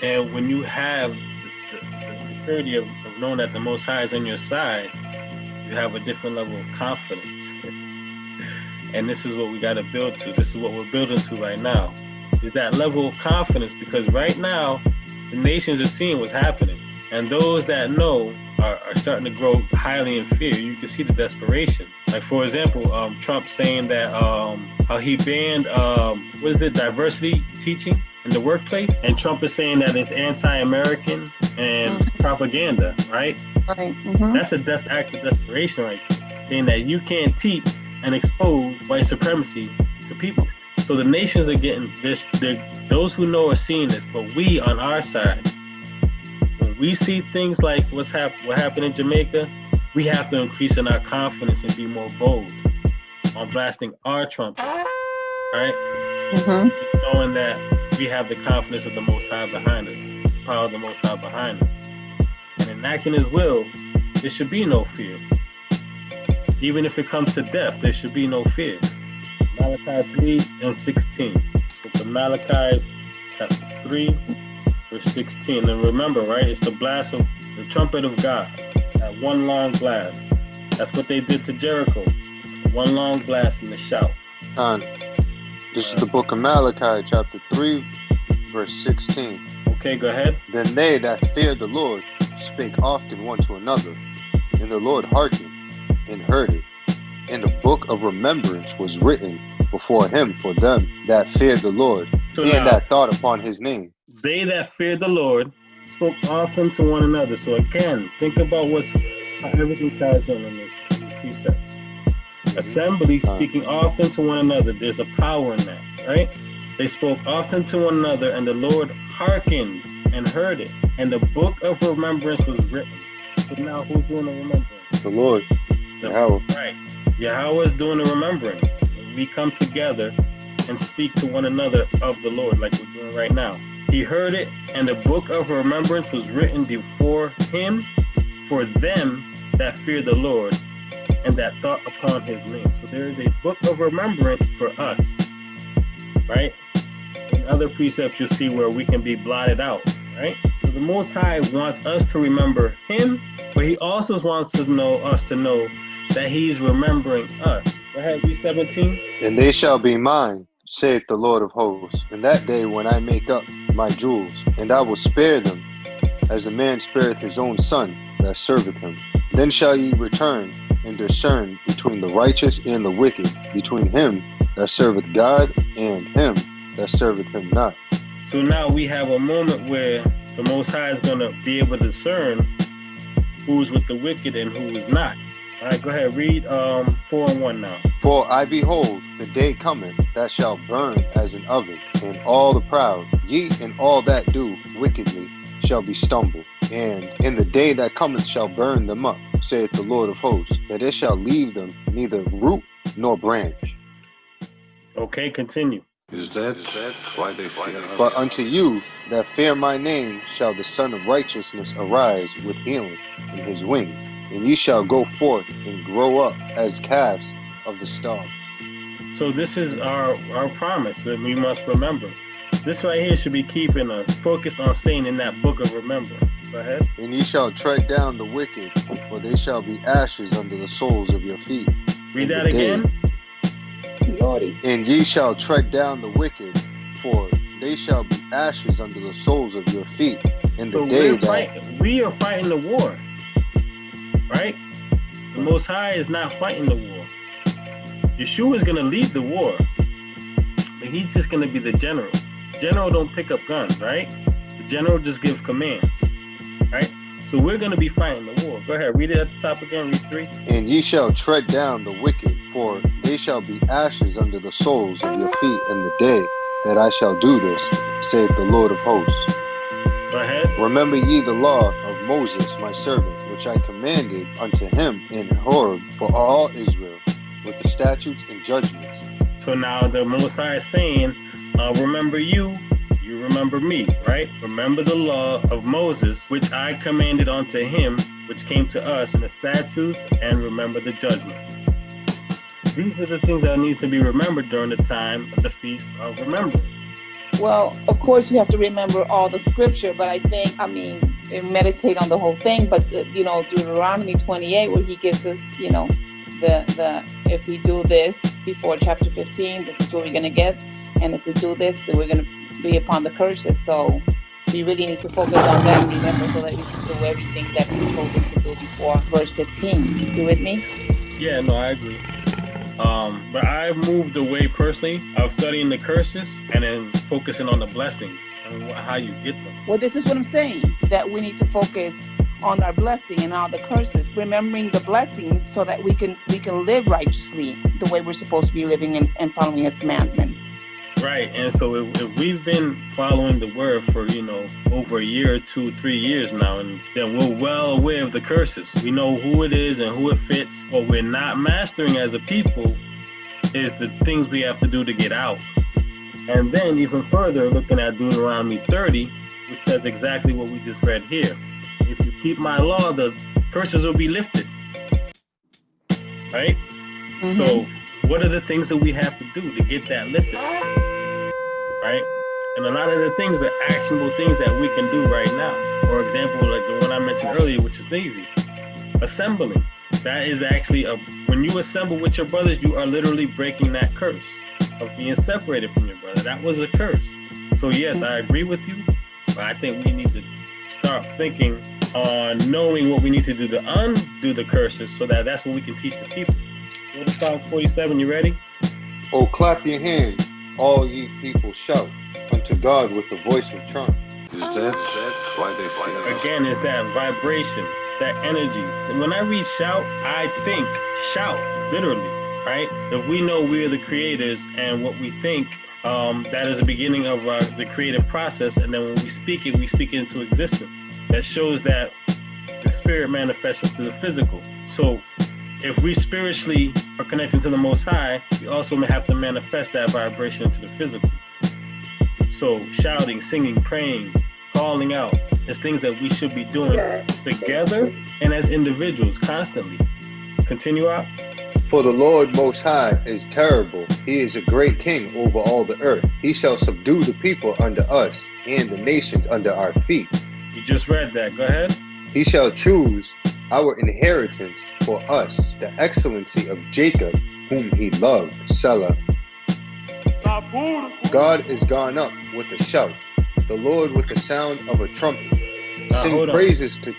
And when you have the security of knowing that the Most High is on your side, you have a different level of confidence. And this is what we got to build to. This is what we're building to right now, is that level of confidence, because right now the nations are seeing what's happening, and those that know are starting to grow highly in fear. You can see the desperation. Like, for example, Trump saying that how he banned diversity teaching in the workplace, and Trump is saying that it's anti-American and propaganda, right? Right. Mm-hmm. That's act of desperation, right? Saying that you can't teach and expose white supremacy to people. So the nations are getting this. Those who know are seeing this, but we on our side, when we see things like what happened in Jamaica, we have to increase in our confidence and be more bold on blasting our trumpet, right? Mm-hmm. Knowing that we have the confidence of the Most High behind us, the power of the Most High behind us, and enacting His will, there should be no fear. Even if it comes to death, there should be no fear. Malachi 3:16. Book of Malachi, chapter 3, verse 16. And remember, right, it's the blast of the trumpet of God. That one long blast. That's what they did to Jericho. One long blast and a shout. This is the book of Malachi, chapter 3, verse 16. Okay, go ahead. Then they that feared the Lord spake often one to another, and the Lord hearkened and heard it. And the book of remembrance was written before him for them that feared the Lord, and that thought upon his name. They that feared the Lord spoke often to one another. So again, think about how everything ties in these precepts. Assembly speaking often to one another. There's a power in that, right? They spoke often to one another, and the Lord hearkened and heard it. And the book of remembrance was written. So now who's doing the remembrance? The Lord. Yahweh. Right. Yahweh is doing the remembering. We come together and speak to one another of the Lord like we're doing right now. He heard it, and the book of remembrance was written before him for them that fear the Lord and that thought upon his name. So there is a book of remembrance for us, right? In other precepts you'll see where we can be blotted out, right? So the Most High wants us to remember him, but he also wants us to know that he's remembering us. Go ahead, read 17. And they shall be mine, saith the Lord of hosts, in that day when I make up my jewels, and I will spare them, as a man spareth his own son that serveth him. Then shall ye return and discern between the righteous and the wicked, between him that serveth God and him that serveth him not. So now we have a moment where the Most High is going to be able to discern who's with the wicked and who is not. All right, go ahead, read 4:1 now. For I behold, the day cometh that shall burn as an oven, and all the proud, ye and all that do wickedly, shall be stumbled. And in the day that cometh shall burn them up, saith the Lord of hosts, that it shall leave them neither root nor branch. Okay, continue. Is that why they fear us? But unto you that fear my name shall the Son of Righteousness arise with healing in his wings, and ye shall go forth and grow up as calves of the stall. So this is our promise that we must remember. This right here should be keeping us focused on staying in that book of remembrance. Go ahead. And ye shall tread down the wicked, for they shall be ashes under the soles of your feet. Read that again. Lordy. And ye shall tread down the wicked, for they shall be ashes under the soles of your feet. In the day we are fighting the war, right? The Most High is not fighting the war. Yeshua is going to lead the war, but he's just going to be the general. General don't pick up guns, right? The general just gives commands, right? So we're going to be fighting the war. Go ahead, read it at the top again, read 3. And ye shall tread down the wicked, for they shall be ashes under the soles of your feet in the day that I shall do this, saith the Lord of hosts. Go ahead. Remember ye the law of Moses, my servant, which I commanded unto him in Horeb for all Israel, with the statutes and judgments. So now the Most High is saying, remember you remember me, right? Remember the law of Moses, which I commanded unto him, which came to us in the statutes, and remember the judgment. These are the things that need to be remembered during the time of the Feast of Remembrance. Well, of course, we have to remember all the scripture, but meditate on the whole thing. But Deuteronomy 28, where he gives us, the if we do this before chapter 15, this is what we're going to get, and if we do this, then we're going to be upon the curses. So we really need to focus on that and remember, so that we can do everything that he told us to do before verse 15. You with me? Yeah, no, I agree. But I've moved away personally of studying the curses and then focusing on the blessings and how you get them. Well, this is what I'm saying, that we need to focus on our blessing and all the curses, remembering the blessings, so that we can live righteously the way we're supposed to be living and following his commandments. Right. And so if we've been following the word for, over a year, 2, 3 years now, and then we're well aware of the curses. We know who it is and who it fits. What we're not mastering as a people is the things we have to do to get out. And then even further, looking at Deuteronomy 30, which says exactly what we just read here. If you keep my law, the curses will be lifted. Right? Mm-hmm. So what are the things that we have to do to get that lifted? Right? And a lot of the things are actionable things that we can do right now. For example, like the one I mentioned earlier, which is easy. Assembling. That is actually when you assemble with your brothers, you are literally breaking that curse of being separated from your brother. That was a curse. So yes, I agree with you, but I think we need to start thinking on knowing what we need to do to undo the curses, so that that's what we can teach the people. Go to Psalms 47, you ready? Oh, clap your hands, all ye people, shout unto God with the voice of trump. Is that why they fear? Again, it's that vibration, that energy. When I read shout, I think shout, literally, right? If we know we're the creators and what we think, that is the beginning of the creative process. And then when we speak it into existence. That shows that the spirit manifests into the physical. So if we spiritually are connecting to the Most High, we also have to manifest that vibration into the physical. So shouting, singing, praying, calling out is things that we should be doing together and as individuals constantly. Continue out. For the Lord Most High is terrible. He is a great king over all the earth. He shall subdue the people under us and the nations under our feet. You just read that. Go ahead. He shall choose our inheritance for us, the excellency of Jacob, whom he loved. Selah. God is gone up with a shout, the Lord with the sound of a trumpet. Sing praises to...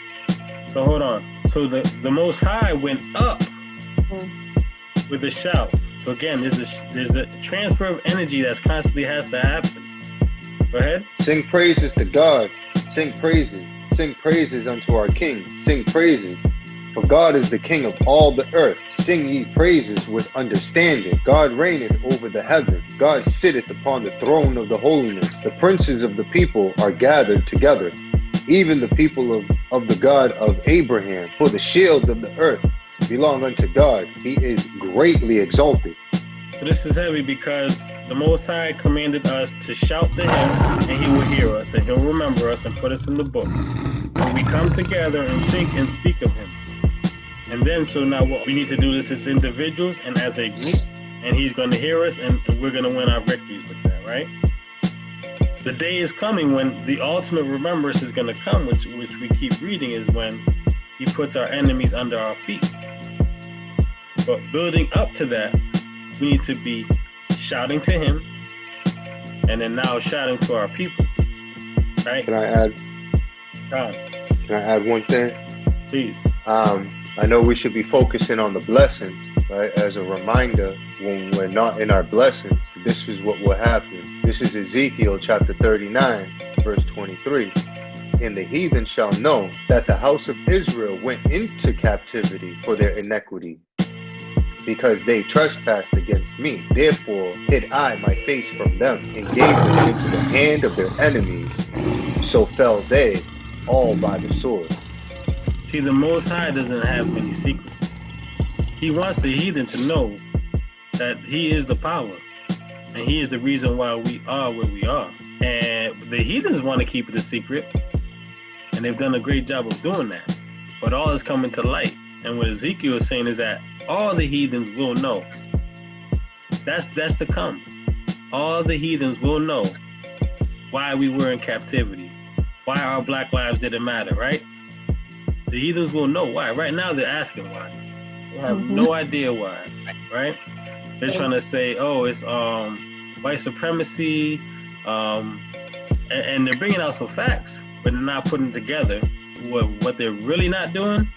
So hold on. So the Most High went up with a shout. So again, there's a transfer of energy that's constantly has to happen. Go ahead. Sing praises to God. Sing praises. Sing praises unto our King. Sing praises. For God is the King of all the earth. Sing ye praises with understanding. God reigneth over the heaven. God sitteth upon the throne of the holiness. The princes of the people are gathered together, even the people of the God of Abraham. For the shields of the earth belong unto God. He is greatly exalted. So this is heavy because the Most High commanded us to shout to him, and he will hear us, and he'll remember us and put us in the book. When we come together and think and speak of him. And then, so now what we need to do this as individuals and as a group, and he's going to hear us, and we're going to win our victories with that, right? The day is coming when the ultimate remembrance is going to come, which we keep reading, is when he puts our enemies under our feet. But building up to that, we need to be shouting to him, and then now shouting to our people, right? Can I add? Can I add one thing? Please. I know we should be focusing on the blessings, right? As a reminder, when we're not in our blessings, this is what will happen. This is Ezekiel chapter 39, verse 23. And the heathen shall know that the house of Israel went into captivity for their iniquity, because they trespassed against me. Therefore hid I my face from them, and gave them into the hand of their enemies. So fell they all by the sword. See, the Most High doesn't have many secrets. He wants the heathen to know that he is the power, and he is the reason why we are where we are. And the heathens want to keep it a secret, and they've done a great job of doing that. But all is coming to light. And what Ezekiel is saying is that all the heathens will know That's to come. All the heathens will know why we were in captivity, why our black lives didn't matter, right? The heathens will know why. Right now they're asking why. They have no idea why, right? They're trying to say, oh, it's white supremacy, and they're bringing out some facts, but they're not putting together what they're really not doing.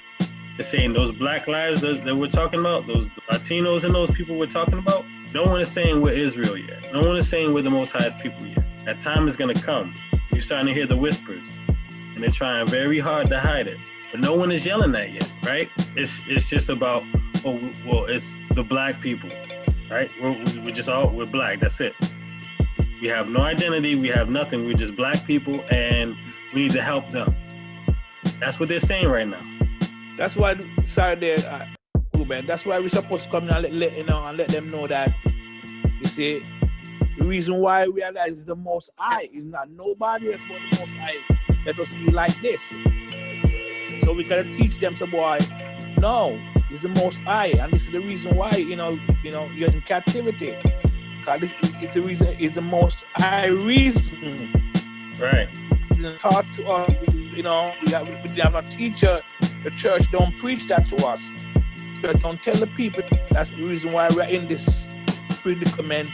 They're saying those black lives that we're talking about, those Latinos and those people we're talking about, no one is saying we're Israel yet. No one is saying we're the Most Highest people yet. That time is going to come. You're starting to hear the whispers, and they're trying very hard to hide it. But no one is yelling that yet, right? It's just about, oh, well, it's the black people, right? We're black, that's it. We have no identity, we have nothing, we're just black people, and we need to help them. That's what they're saying right now. That's why, Ruben, that's why we're supposed to come and let them know that, you see, the reason why we realize it's the Most High is not nobody else but the Most High. Let us be like this. So we gotta teach them, so boy, no, it's the Most High, and this is the reason why you're in captivity. Because it's the reason, it's the Most High reason. Right. It's taught to us, we have a teacher. The church don't preach that to us. The church don't tell the people. That's the reason why we're in this predicament,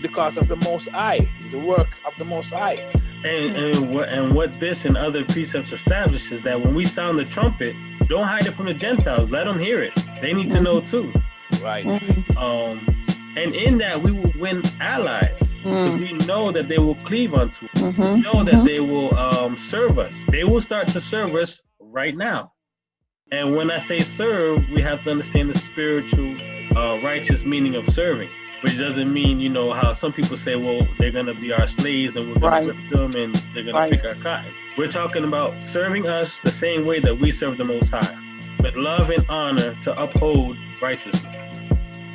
because of the Most High, the work of the Most High. And what this and other precepts establish is that when we sound the trumpet, don't hide it from the Gentiles. Let them hear it. They need to know too. Right. And in that we will win allies, because we know that they will cleave unto us. We know that they will serve us. They will start to serve us right now. And when I say serve, we have to understand the spiritual, righteous meaning of serving, which doesn't mean, how some people say, well, they're going to be our slaves and we're going to whip them and they're going to pick our cotton. We're talking about serving us the same way that we serve the Most High, with love and honor to uphold righteousness.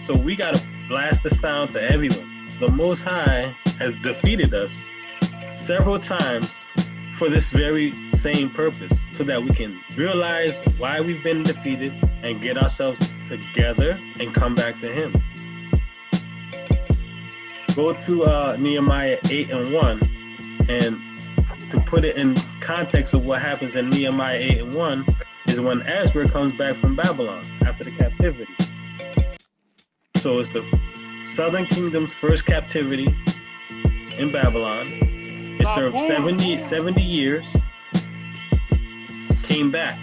So we got to blast the sound to everyone. The Most High has defeated us several times for this very same purpose, so that we can realize why we've been defeated and get ourselves together and come back to Him. Go to Nehemiah 8:1, and to put it in context of what happens in Nehemiah 8:1 is when Ezra comes back from Babylon after the captivity. So it's the Southern Kingdom's first captivity in Babylon. It served 70 years, came back.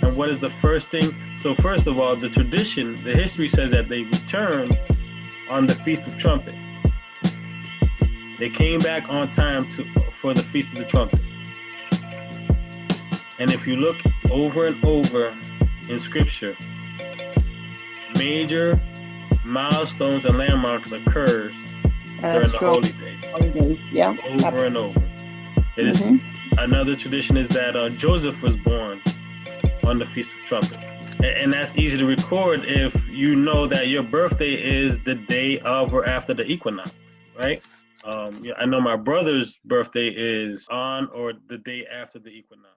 And what is the first thing? So first of all, the tradition, the history says that they returned on the Feast of Trumpets. They came back on time for the Feast of the Trumpet. And if you look over and over in Scripture, major milestones and landmarks occurs during the holy days. Yeah. Over and over. It is another tradition is that Joseph was born on the Feast of Trumpets. And that's easy to record if you know that your birthday is the day of or after the equinox, right? I know my brother's birthday is on or the day after the equinox.